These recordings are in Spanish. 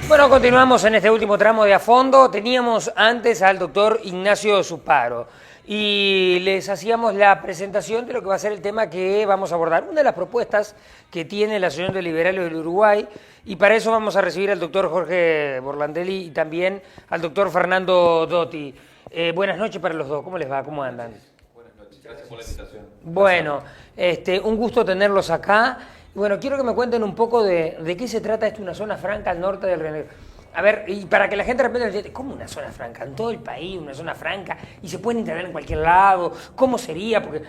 Bueno, continuamos en este último tramo de A Fondo. Teníamos antes al doctor Ignacio Zuparo y les hacíamos la presentación de lo que va a ser el tema que vamos a abordar. Una de las propuestas que tiene la Asociación de Liberales del Uruguay, y para eso vamos a recibir al doctor Jorge Borlandelli y también al doctor Fernando Dotti. Buenas noches para los dos. ¿Cómo les va? ¿Cómo andan? Buenas noches. Gracias por la invitación. Bueno, un gusto tenerlos acá. Bueno, quiero que me cuenten un poco de qué se trata esto, una zona franca al norte del Río Negro. A ver, y para que la gente de repente diga, ¿cómo una zona franca? En todo el país, una zona franca, y se pueden instalar en cualquier lado. ¿Cómo sería? Porque,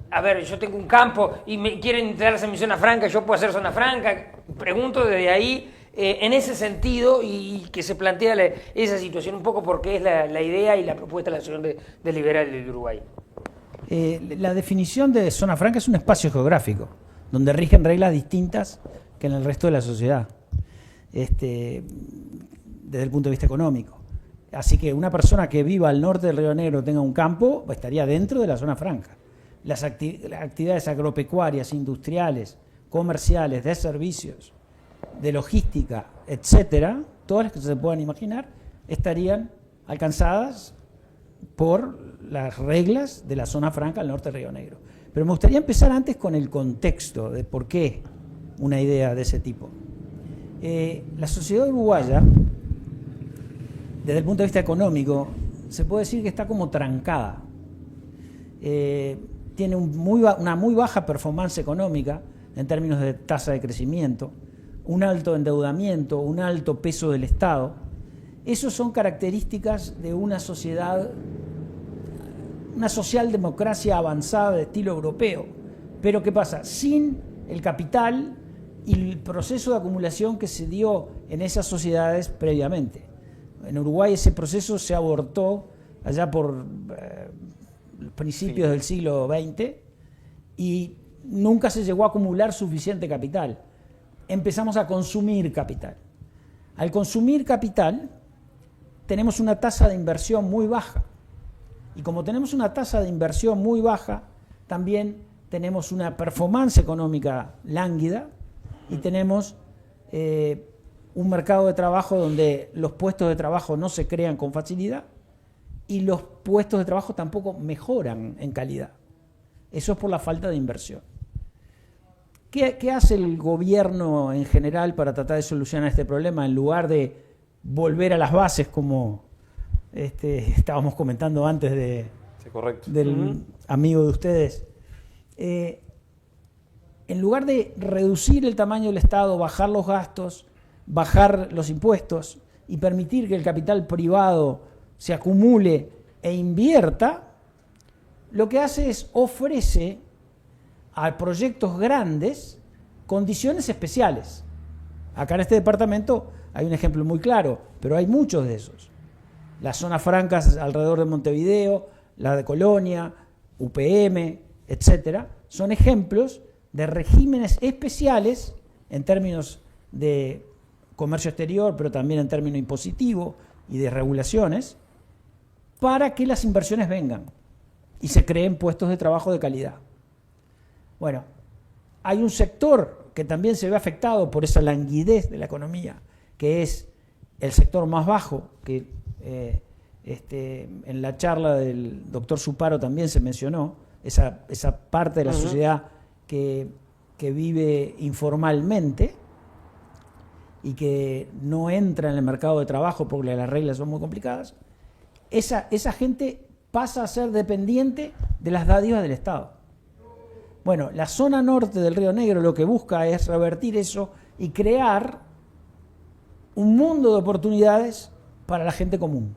a ver, yo tengo un campo y me quieren instalarse en mi zona franca, yo puedo hacer zona franca. Pregunto desde ahí, en ese sentido, y que se plantea esa situación un poco porque es la idea y la propuesta de la Asociación de Liberales del Uruguay. La definición de zona franca es un espacio geográfico donde rigen reglas distintas que en el resto de la sociedad, desde el punto de vista económico. Así que una persona que viva al norte del Río Negro, tenga un campo, estaría dentro de la zona franca. Las actividades agropecuarias, industriales, comerciales, de servicios, de logística, etcétera, todas las que se puedan imaginar, estarían alcanzadas por las reglas de la zona franca al norte del Río Negro. Pero me gustaría empezar antes con el contexto de por qué una idea de ese tipo. La sociedad uruguaya, desde el punto de vista económico, se puede decir que está como trancada. Tiene una muy baja performance económica en términos de tasa de crecimiento, un alto endeudamiento, un alto peso del Estado. Esas son características de una sociedad, una socialdemocracia avanzada de estilo europeo. Pero ¿qué pasa? Sin el capital y el proceso de acumulación que se dio en esas sociedades previamente. En Uruguay ese proceso se abortó allá por principios del siglo XX y nunca se llegó a acumular suficiente capital. Empezamos a consumir capital. Al consumir capital tenemos una tasa de inversión muy baja. Y como tenemos una tasa de inversión muy baja, también tenemos una performance económica lánguida y tenemos un mercado de trabajo donde los puestos de trabajo no se crean con facilidad y los puestos de trabajo tampoco mejoran en calidad. Eso es por la falta de inversión. ¿Qué hace el gobierno en general para tratar de solucionar este problema en lugar de volver a las bases como estábamos comentando antes Sí, correcto. del amigo de ustedes? En lugar de reducir el tamaño del Estado, bajar los gastos, bajar los impuestos y permitir que el capital privado se acumule e invierta, lo que hace es ofrece a proyectos grandes condiciones especiales. Acá en este departamento hay un ejemplo muy claro, pero hay muchos de esos. Las zonas francas alrededor de Montevideo, la de Colonia, UPM, etcétera, son ejemplos de regímenes especiales en términos de comercio exterior, pero también en términos impositivos y de regulaciones, para que las inversiones vengan y se creen puestos de trabajo de calidad. Bueno, hay un sector que también se ve afectado por esa languidez de la economía, que es el sector más bajo, que en la charla del doctor Zuparo también se mencionó, esa parte de la sociedad que vive informalmente y que no entra en el mercado de trabajo porque las reglas son muy complicadas. Esa gente pasa a ser dependiente de las dádivas del Estado. Bueno, la zona norte del Río Negro lo que busca es revertir eso y crear un mundo de oportunidades para la gente común,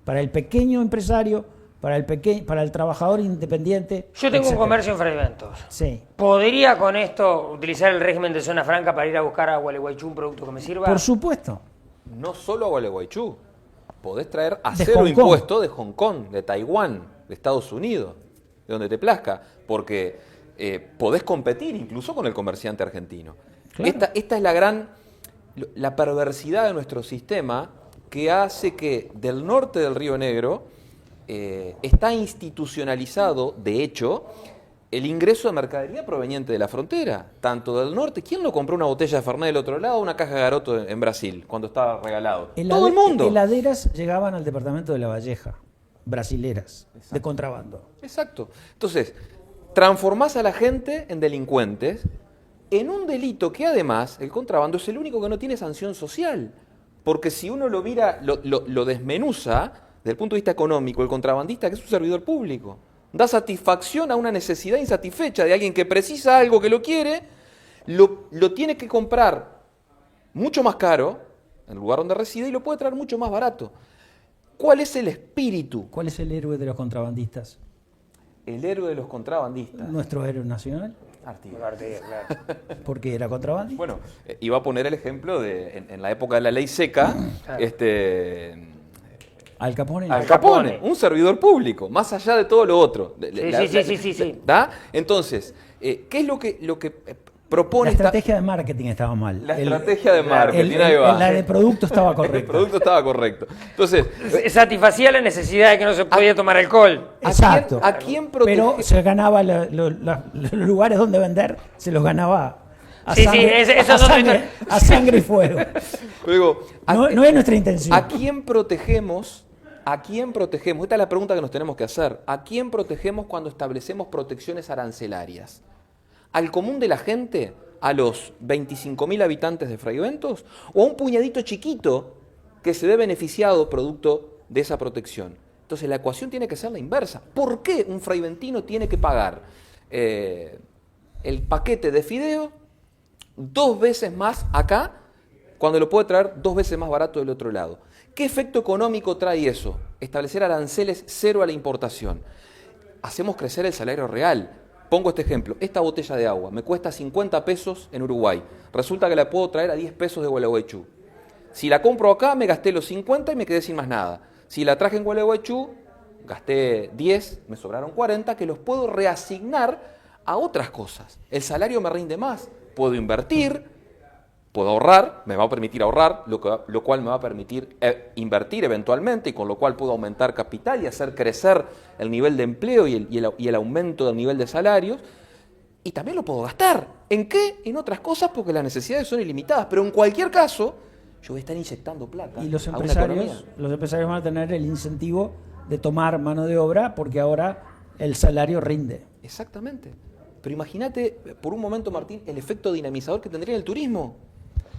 para el pequeño empresario, para el trabajador independiente. Yo tengo etcétera. un comercio en Fragmentos. Sí. ¿Podría con esto utilizar el régimen de zona franca para ir a buscar a Gualeguaychú un producto que me sirva? Por supuesto. No solo a Gualeguaychú. Podés traer De acero Hong Kong. impuesto de Hong Kong, de Taiwán, de Estados Unidos, de donde te plazca, porque podés competir incluso con el comerciante argentino. Claro. Esta es la perversidad de nuestro sistema que hace que del norte del Río Negro está institucionalizado, de hecho, el ingreso de mercadería proveniente de la frontera, tanto del norte. ¿Quién no compró una botella de Fernet del otro lado o una caja de Garoto en Brasil cuando estaba regalado? Todo el mundo. Heladeras llegaban al departamento de La Valleja, brasileras, de contrabando. Exacto. Entonces, transformás a la gente en delincuentes en un delito que además, el contrabando es el único que no tiene sanción social. Porque si uno lo mira, lo desmenuza, desde el punto de vista económico, el contrabandista, que es un servidor público, da satisfacción a una necesidad insatisfecha de alguien que precisa algo, que lo quiere, lo tiene que comprar mucho más caro en el lugar donde reside y lo puede traer mucho más barato. ¿Cuál es el espíritu? ¿Cuál es el héroe de los contrabandistas? El héroe de los contrabandistas. ¿Nuestro héroe nacional? Artigas. Artigas, claro. Porque era contrabandista. Bueno, iba a poner el ejemplo de en la época de la ley seca, Al Capone. Al Capone, un servidor público, más allá de todo lo otro. Sí. ¿Da? Entonces, ¿qué es lo que propone La estrategia de marketing estaba mal. La estrategia de marketing, ahí va. La de producto estaba correcta. El producto estaba correcto. Entonces, satisfacía la necesidad de que no se podía tomar alcohol. Exacto. ¿A quién protege? Pero se ganaba los lugares donde vender, se los ganaba a sangre y fuego. Luego, no es nuestra intención. ¿A quién protegemos? ¿A quién protegemos? Esta es la pregunta que nos tenemos que hacer. ¿A quién protegemos cuando establecemos protecciones arancelarias? ¿Al común de la gente? ¿A los 25.000 habitantes de Fraiventos? ¿O a un puñadito chiquito que se ve beneficiado producto de esa protección? Entonces la ecuación tiene que ser la inversa. ¿Por qué un fraiventino tiene que pagar el paquete de fideo 2 veces más acá cuando lo puede traer 2 veces más barato del otro lado? ¿Qué efecto económico trae eso? Establecer aranceles cero a la importación. Hacemos crecer el salario real. Pongo este ejemplo. Esta botella de agua me cuesta 50 pesos en Uruguay. Resulta que la puedo traer a 10 pesos de Gualeguaychú. Si la compro acá, me gasté los 50 y me quedé sin más nada. Si la traje en Gualeguaychú, gasté 10, me sobraron 40, que los puedo reasignar a otras cosas. El salario me rinde más. Puedo invertir, puedo ahorrar, me va a permitir ahorrar, lo cual me va a permitir invertir eventualmente y con lo cual puedo aumentar capital y hacer crecer el nivel de empleo y el aumento del nivel de salarios. Y también lo puedo gastar. ¿En qué? En otras cosas porque las necesidades son ilimitadas. Pero en cualquier caso, yo voy a estar inyectando plata. Y los a una economía. empresarios van a tener el incentivo de tomar mano de obra porque ahora el salario rinde. Exactamente. Pero imagínate, por un momento, Martín, el efecto dinamizador que tendría el turismo.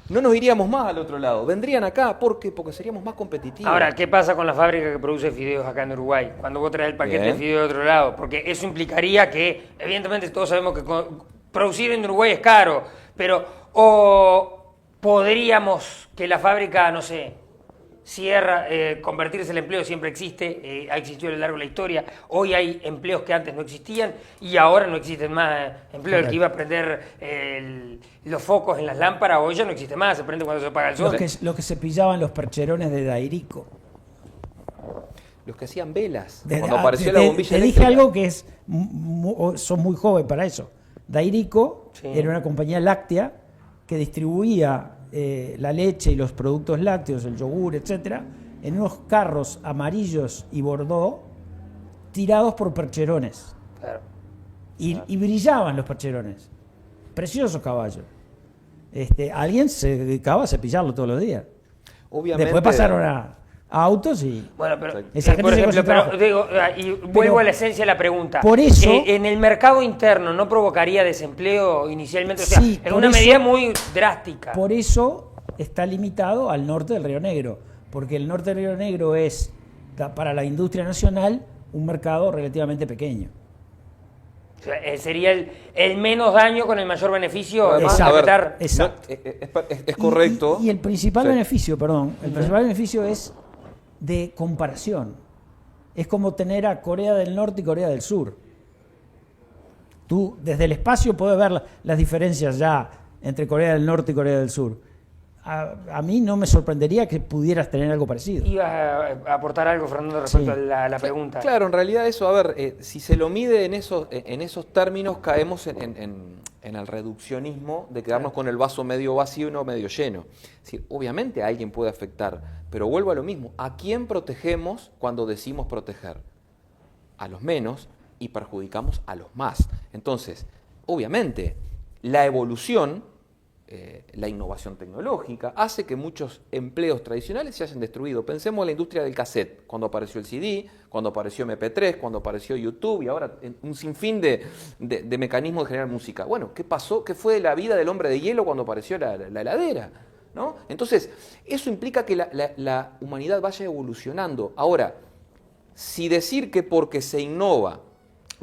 No nos iríamos más al otro lado, vendrían acá, ¿por qué? Porque seríamos más competitivos. Ahora, ¿qué pasa con la fábrica que produce fideos acá en Uruguay? Cuando vos traes el paquete de fideos de otro lado, porque eso implicaría que, evidentemente todos sabemos que producir en Uruguay es caro, pero o podríamos que la fábrica, no sé, cierra, convertirse el empleo siempre existe, ha existido a lo largo de la historia, hoy hay empleos que antes no existían y ahora no existen más empleos. El que iba a prender los focos en las lámparas hoy ya no existe más, se prende cuando se apaga el sol. Los que se pillaban los percherones de Dairico. Los que hacían velas, cuando apareció la bombilla te eléctrica. dije algo que son muy joven para eso. Dairico era una compañía láctea que distribuía la leche y los productos lácteos, el yogur, etcétera, en unos carros amarillos y bordó tirados por percherones. Claro. Y brillaban los percherones. Preciosos caballos. Alguien se dedicaba a cepillarlo todos los días. Obviamente. Después pasaron a autos y... Bueno, pero, esa gente por se ejemplo, concentraba. y vuelvo a la esencia de la pregunta. Por eso... ¿En el mercado interno no provocaría desempleo inicialmente? O sea, Sí, es una medida muy drástica. Por eso está limitado al norte del Río Negro, porque el norte del Río Negro es, para la industria nacional, un mercado relativamente pequeño. O sea, sería el menos daño con el mayor beneficio. Además, Exacto. Es correcto. Y el principal Sí. beneficio, el principal beneficio es de comparación. Es como tener a Corea del Norte y Corea del Sur. Tú desde el espacio puedes ver las diferencias ya entre Corea del Norte y Corea del Sur. A mí no me sorprendería que pudieras tener algo parecido. Ibas a aportar algo, Fernando, respecto a la pregunta. Claro, en realidad eso, si se lo mide en esos términos, caemos en el reduccionismo de quedarnos con el vaso medio vacío y no medio lleno. Es decir, obviamente a alguien puede afectar, pero vuelvo a lo mismo. ¿A quién protegemos cuando decimos proteger? A los menos, y perjudicamos a los más. Entonces, obviamente, la evolución, la innovación tecnológica, hace que muchos empleos tradicionales se hayan destruido. Pensemos en la industria del cassette, cuando apareció el CD, cuando apareció MP3, cuando apareció YouTube y ahora un sinfín de mecanismos de generar música. Bueno, ¿qué pasó? ¿Qué fue de la vida del hombre de hielo cuando apareció la heladera? ¿No? Entonces, eso implica que la humanidad vaya evolucionando. Ahora, si decir que porque se innova,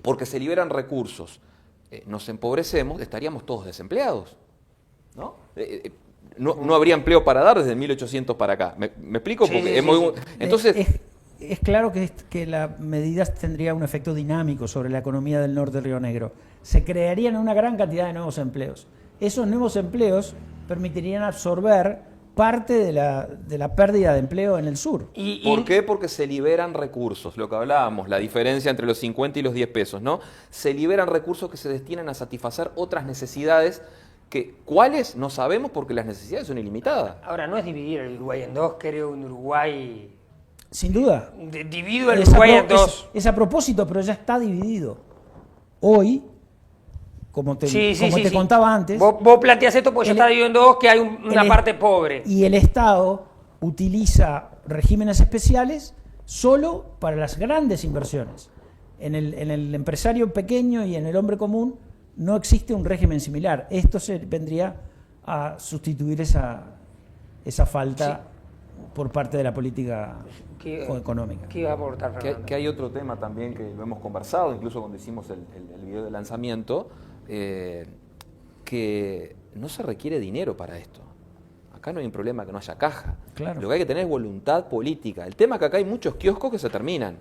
porque se liberan recursos, nos empobrecemos, estaríamos todos desempleados. ¿No? No habría empleo para dar desde 1800 para acá. ¿Me explico? Sí, Porque sí, es muy... sí. Entonces, es claro que la medida tendría un efecto dinámico sobre la economía del norte del Río Negro. Se crearían una gran cantidad de nuevos empleos. Esos nuevos empleos permitirían absorber parte de la pérdida de empleo en el sur. ¿por qué? Porque se liberan recursos, lo que hablábamos, la diferencia entre los 50 y los 10 pesos, ¿no? Se liberan recursos que se destinan a satisfacer otras necesidades. ¿Cuáles? No sabemos porque las necesidades son ilimitadas. Ahora, no es dividir el Uruguay en dos, creo un Uruguay... Sin duda. Divido el Uruguay en dos. Es a propósito, pero ya está dividido. Hoy, como te contaba antes... Vos planteás esto porque ya está dividido en dos, que hay una parte pobre. Y el Estado utiliza regímenes especiales solo para las grandes inversiones. En el empresario pequeño y en el hombre común no existe un régimen similar. Esto vendría a sustituir esa falta por parte de la política económica. ¿Qué iba a aportar, Fernando? Que hay otro tema también que lo hemos conversado, incluso cuando hicimos el video de lanzamiento, que no se requiere dinero para esto. Acá no hay un problema que no haya caja. Claro. Lo que hay que tener es voluntad política. El tema es que acá hay muchos kioscos que se terminan.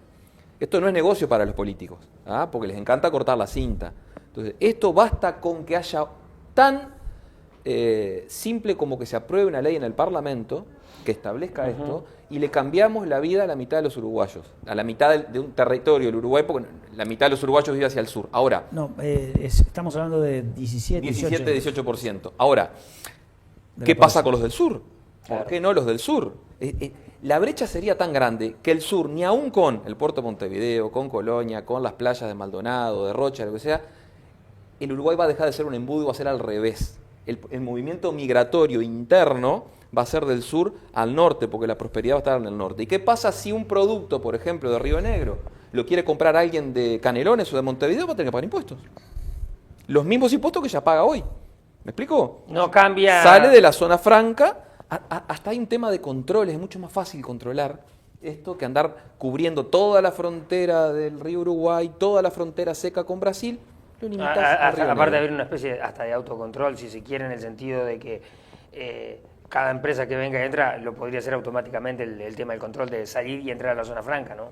Esto no es negocio para los políticos, porque les encanta cortar la cinta. Entonces, esto basta con que haya tan simple como que se apruebe una ley en el Parlamento que establezca esto y le cambiamos la vida a la mitad de los uruguayos, a la mitad de un territorio del Uruguay, porque la mitad de los uruguayos vive hacia el sur. Ahora, no, estamos hablando de 17-18%. Ahora, ¿qué pasa con los del sur? ¿Por qué no los del sur? La brecha sería tan grande que el sur, ni aún con el puerto de Montevideo, con Colonia, con las playas de Maldonado, de Rocha, lo que sea, el Uruguay va a dejar de ser un embudo y va a ser al revés. El movimiento migratorio interno va a ser del sur al norte, porque la prosperidad va a estar en el norte. ¿Y qué pasa si un producto, por ejemplo, de Río Negro, lo quiere comprar alguien de Canelones o de Montevideo? Va a tener que pagar impuestos. Los mismos impuestos que ya paga hoy. ¿Me explico? No cambia... Sale de la zona franca, hasta hay un tema de controles, es mucho más fácil controlar esto que andar cubriendo toda la frontera del río Uruguay, toda la frontera seca con Brasil. Aparte de haber una especie hasta de autocontrol, si se quiere, en el sentido de que cada empresa que venga y entra lo podría hacer automáticamente el tema del control de salir y entrar a la zona franca, ¿no?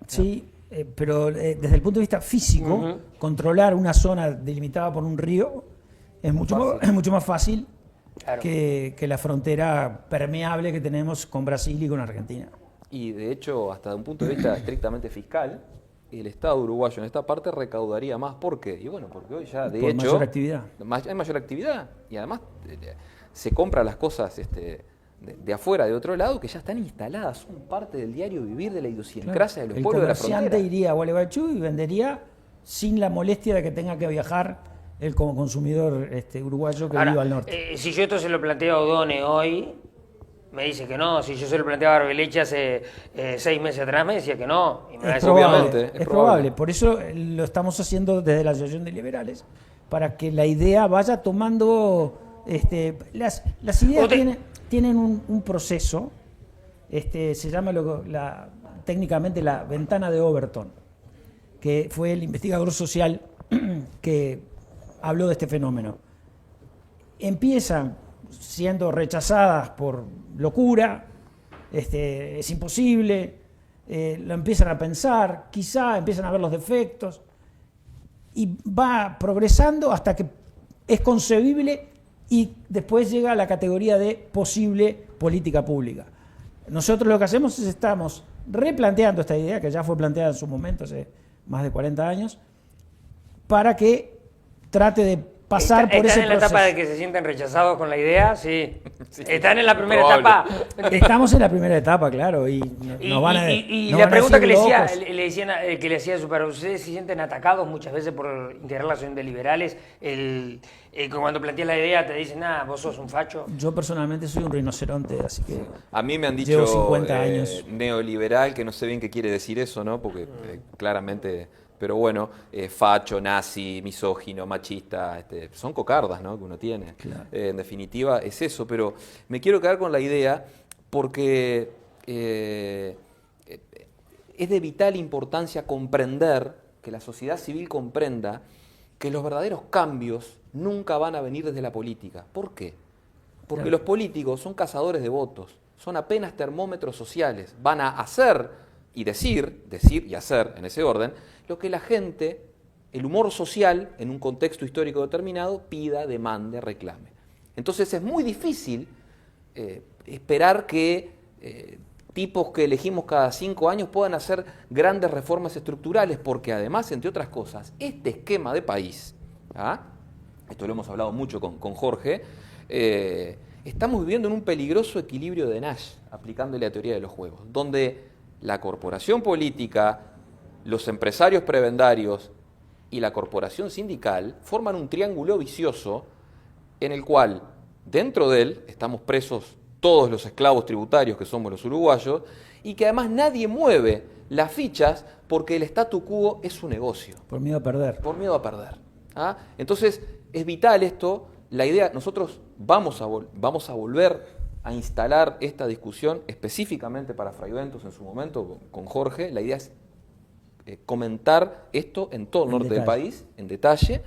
Sí, pero desde el punto de vista físico, controlar una zona delimitada por un río es mucho más fácil claro, que la frontera permeable que tenemos con Brasil y con Argentina. Y de hecho, hasta de un punto de vista estrictamente fiscal, el Estado uruguayo en esta parte recaudaría más. ¿Por qué? Y bueno, porque hoy ya, de hecho, mayor actividad. Hay mayor actividad y además se compran las cosas de afuera, de otro lado, que ya están instaladas, son parte del diario vivir, de la idiosincrasia de los pueblos de la frontera. El comerciante iría a Gualeguaychú y vendería sin la molestia de que tenga que viajar él como consumidor uruguayo que vive al norte. Si yo esto se lo planteo a Odone hoy, me dice que no. Si yo se lo planteaba a Arbeleche hace 6 meses atrás, me decía que no. Y me es probable. Por eso lo estamos haciendo desde la Asociación de Liberales, para que la idea vaya tomando... las ideas tienen un proceso, se llama técnicamente la ventana de Overton, que fue el investigador social que habló de este fenómeno. Empiezan siendo rechazadas por locura, es imposible, lo empiezan a pensar, quizá empiezan a ver los defectos, y va progresando hasta que es concebible y después llega a la categoría de posible política pública. Nosotros lo que hacemos es estamos replanteando esta idea, que ya fue planteada en su momento, hace más de 40 años, para que trate de pasar por ese ¿Están en la etapa proceso. de que se sienten rechazados con la idea? Sí. Sí. Están en la primera Probable. etapa. Estamos en la primera etapa, claro, y nos van a Y nos la van a pregunta que decir le, decía, locos. le decían, que le hacía su padre, ¿ustedes se sienten atacados muchas veces por integrar la asociación de liberales? Cuando planteas la idea te dicen, vos sos un facho. Yo personalmente soy un rinoceronte, así que A mí me han dicho Llevo 50 años. neoliberal, que no sé bien qué quiere decir eso, ¿no? Porque claramente, pero bueno, facho, nazi, misógino, machista, son cocardas, ¿no? Que uno tiene. Claro. En definitiva es eso, pero me quiero quedar con la idea porque es de vital importancia comprender, que la sociedad civil comprenda que los verdaderos cambios nunca van a venir desde la política. ¿Por qué? Porque Claro. los políticos son cazadores de votos, son apenas termómetros sociales, van a hacer y decir y hacer en ese orden, lo que la gente, el humor social, en un contexto histórico determinado, pida, demande, reclame. Entonces es muy difícil esperar que tipos que elegimos cada 5 años puedan hacer grandes reformas estructurales, porque además, entre otras cosas, este esquema de país, esto lo hemos hablado mucho con Jorge, estamos viviendo en un peligroso equilibrio de Nash, aplicándole la teoría de los juegos, donde la corporación política, los empresarios prebendarios y la corporación sindical forman un triángulo vicioso en el cual, dentro de él, estamos presos todos los esclavos tributarios que somos los uruguayos, y que además nadie mueve las fichas porque el statu quo es su negocio. por miedo a perder. Por miedo a perder. Entonces, es vital esto, la idea, nosotros vamos a volver a instalar esta discusión específicamente para Fray Ventos en su momento, con Jorge, la idea es comentar esto en todo el norte del país, en detalle,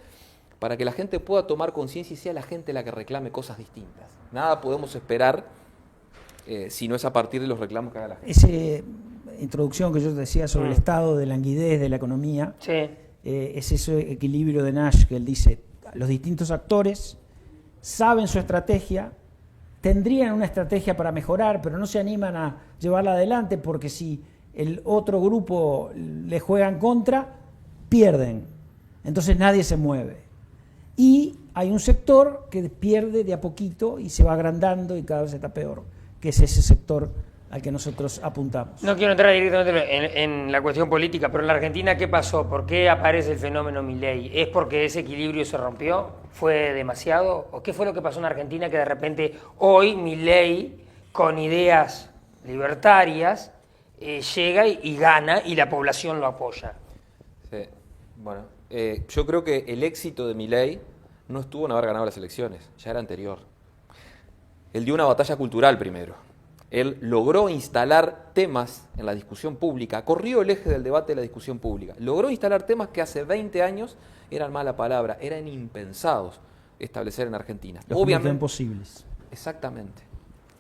para que la gente pueda tomar conciencia y sea la gente la que reclame cosas distintas. Nada podemos esperar si no es a partir de los reclamos que haga la gente. Esa introducción que yo te decía sobre el estado de languidez de la economía, Sí. es ese equilibrio de Nash que él dice, los distintos actores saben su estrategia, tendrían una estrategia para mejorar, pero no se animan a llevarla adelante porque si el otro grupo le juega en contra, pierden. Entonces nadie se mueve. Y hay un sector que pierde de a poquito y se va agrandando y cada vez está peor, que es ese sector al que nosotros apuntamos. No quiero entrar directamente en la cuestión política, pero en la Argentina, ¿qué pasó? ¿Por qué aparece el fenómeno Milei? ¿Es porque ese equilibrio se rompió? ¿Fue demasiado? ¿O qué fue lo que pasó en Argentina que de repente hoy Milei, con ideas libertarias, llega y gana y la población lo apoya? Sí. Bueno, yo creo que el éxito de Milei no estuvo en haber ganado las elecciones, ya era anterior. Él dio una batalla cultural primero. Él logró instalar temas en la discusión pública, corrió el eje del debate de la discusión pública, logró instalar temas que hace 20 años eran mala palabra, eran impensados establecer en Argentina. Los convirtió imposibles. Exactamente.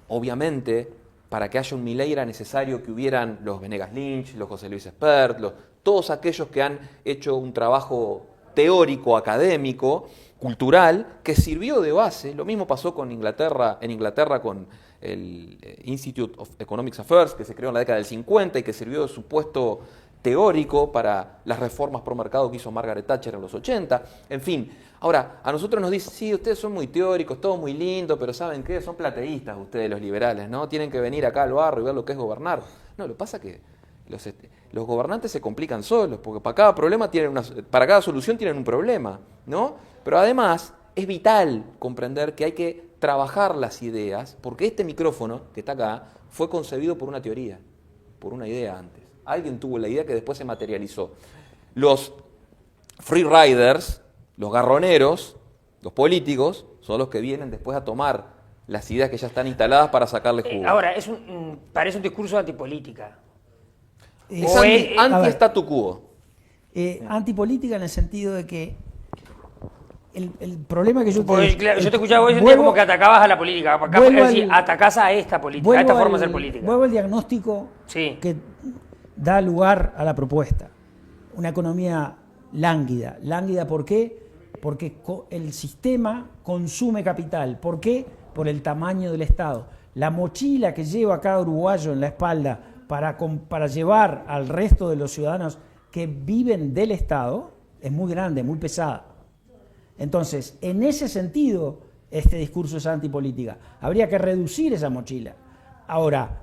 Obviamente, para que haya un Milei era necesario que hubieran los Venegas Lynch, los José Luis Espert, todos aquellos que han hecho un trabajo teórico, académico, cultural, que sirvió de base. Lo mismo pasó con Inglaterra, en Inglaterra con el Institute of Economic Affairs, que se creó en la década del 50 y que sirvió de supuesto teórico para las reformas pro mercado que hizo Margaret Thatcher en los 80. En fin, ahora, a nosotros nos dicen, sí, ustedes son muy teóricos, todo muy lindo, pero ¿saben qué? Son plateístas ustedes, los liberales, ¿no? Tienen que venir acá al barrio y ver lo que es gobernar. No, lo que pasa es que los gobernantes se complican solos, porque para cada problema para cada solución tienen un problema, ¿no? Pero además es vital comprender que hay que trabajar las ideas, porque este micrófono que está acá fue concebido por una teoría, por una idea antes. Alguien tuvo la idea que después se materializó. Los free riders, los garroneros, los políticos, son los que vienen después a tomar las ideas que ya están instaladas para sacarle jugo. Ahora, parece un discurso antipolítica. Es o anti-statu quo. Antipolítica en el sentido de que el problema que yo Porque, claro, yo te escuchaba hoy vuelvo- como que atacabas a la política. Acá vuelvo es decir, al- atacás a esta política, a esta forma de ser política. Vuelvo al diagnóstico Sí. que da lugar a la propuesta. Una economía lánguida. ¿Lánguida por qué? Porque el sistema consume capital. ¿Por qué? Por el tamaño del Estado. La mochila que lleva cada uruguayo en la espalda para llevar al resto de los ciudadanos que viven del Estado es muy grande, muy pesada. Entonces, en ese sentido, este discurso es antipolítica. Habría que reducir esa mochila. Ahora,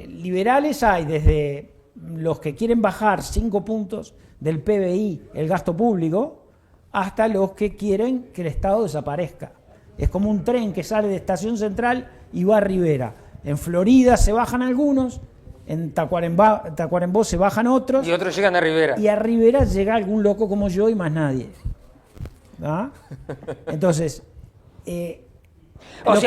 liberales hay desde los que quieren bajar 5 puntos del PBI, el gasto público, hasta los que quieren que el Estado desaparezca. Es como un tren que sale de Estación Central y va a Rivera. En Florida se bajan algunos, en Tacuarembó se bajan otros. Y otros llegan a Rivera. Y a Rivera llega algún loco como yo y más nadie. ¿Ah? Entonces, que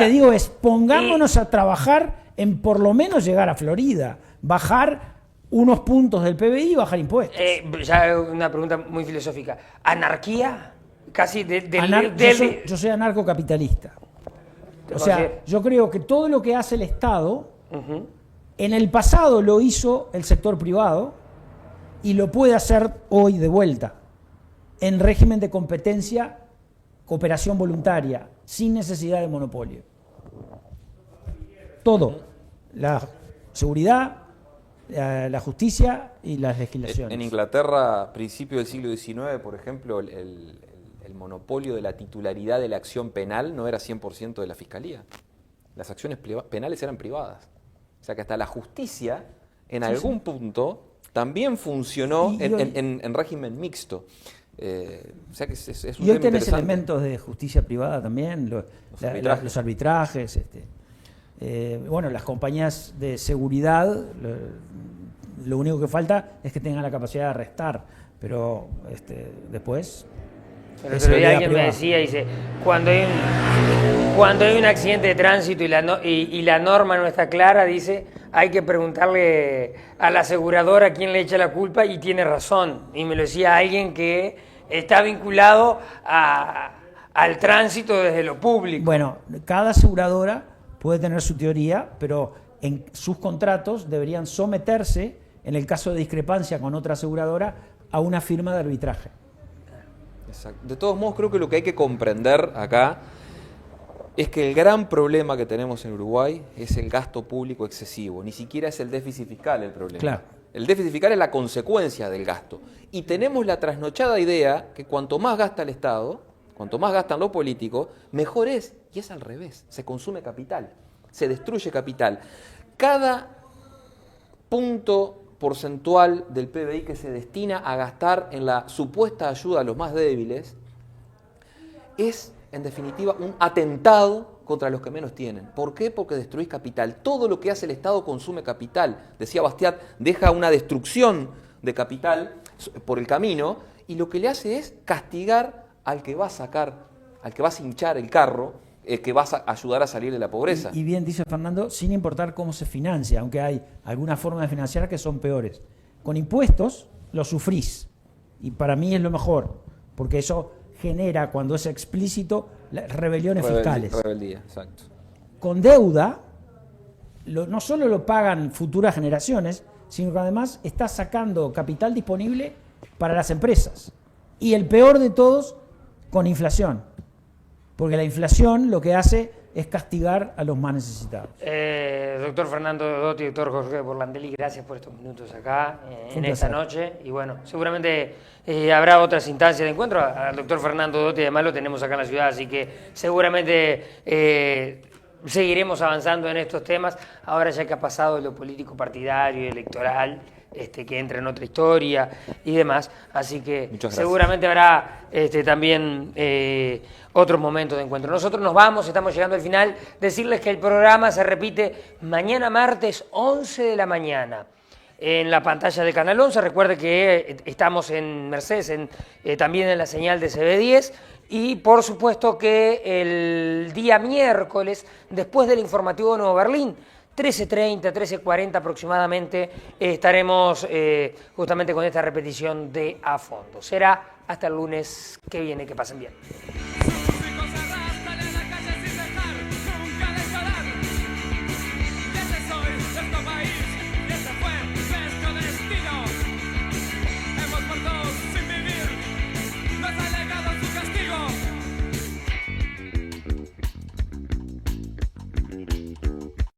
digo es, pongámonos a trabajar en por lo menos llegar a Florida, bajar unos puntos del PBI y bajar impuestos. Ya una pregunta muy filosófica. ¿Anarquía? Casi Yo soy anarcocapitalista. O sea, yo creo que todo lo que hace el Estado, en el pasado lo hizo el sector privado y lo puede hacer hoy de vuelta, en régimen de competencia, cooperación voluntaria, sin necesidad de monopolio. Todo. La seguridad, la justicia y las legislaciones. En Inglaterra, a principios del siglo XIX, por ejemplo, el monopolio de la titularidad de la acción penal no era 100% de la fiscalía. Las acciones penales eran privadas. O sea que hasta la justicia, en algún punto, también funcionó en régimen mixto. O sea que es un y hoy tema tenés interesante. elementos de justicia privada también, los arbitrajes. Bueno, las compañías de seguridad, lo único que falta es que tengan la capacidad de arrestar, pero después... El otro día alguien me decía, dice, cuando hay un accidente de tránsito y la norma no está clara, dice, hay que preguntarle a la aseguradora quién le echa la culpa, y tiene razón. Y me lo decía alguien que está vinculado al tránsito desde lo público. Bueno, cada aseguradora puede tener su teoría, pero en sus contratos deberían someterse, en el caso de discrepancia con otra aseguradora, a una firma de arbitraje. Exacto. De todos modos, creo que lo que hay que comprender acá es que el gran problema que tenemos en Uruguay es el gasto público excesivo. Ni siquiera es el déficit fiscal el problema. Claro. El déficit fiscal es la consecuencia del gasto. Y tenemos la trasnochada idea que cuanto más gasta el Estado, cuanto más gastan los políticos, mejor es. Y es al revés. Se consume capital, se destruye capital. Cada punto porcentual del PBI que se destina a gastar en la supuesta ayuda a los más débiles es, en definitiva, un atentado contra los que menos tienen. ¿Por qué? Porque destruís capital. Todo lo que hace el Estado consume capital. Decía Bastiat, deja una destrucción de capital por el camino, y lo que le hace es castigar al que va a sacar, al que va a cinchar el carro, que vas a ayudar a salir de la pobreza. Y bien dice Fernando, sin importar cómo se financia, aunque hay algunas formas de financiar que son peores. Con impuestos lo sufrís, y para mí es lo mejor, porque eso genera, cuando es explícito, rebeliones fiscales. Rebeldía, exacto. Con deuda, no solo lo pagan futuras generaciones, sino que además está sacando capital disponible para las empresas. Y el peor de todos, con inflación. Porque la inflación lo que hace es castigar a los más necesitados. Doctor Fernando Dotti, doctor Jorge Borlandelli, gracias por estos minutos acá en esta noche. Y bueno, seguramente habrá otras instancias de encuentro. Al doctor Fernando Dotti además lo tenemos acá en la ciudad, así que seguramente seguiremos avanzando en estos temas. Ahora ya que ha pasado lo político partidario y electoral, que entra en otra historia y demás, así que seguramente habrá también otros momentos de encuentro. Nosotros nos vamos, estamos llegando al final. Decirles que el programa se repite mañana martes 11 de la mañana en la pantalla de Canal 11. Recuerde que estamos en Mercedes, también en la señal de CB10, y por supuesto que el día miércoles, después del informativo de Nuevo Berlín, 13:30, 13:40 aproximadamente, estaremos justamente con esta repetición de A Fondo. Será hasta el lunes que viene. Que pasen bien.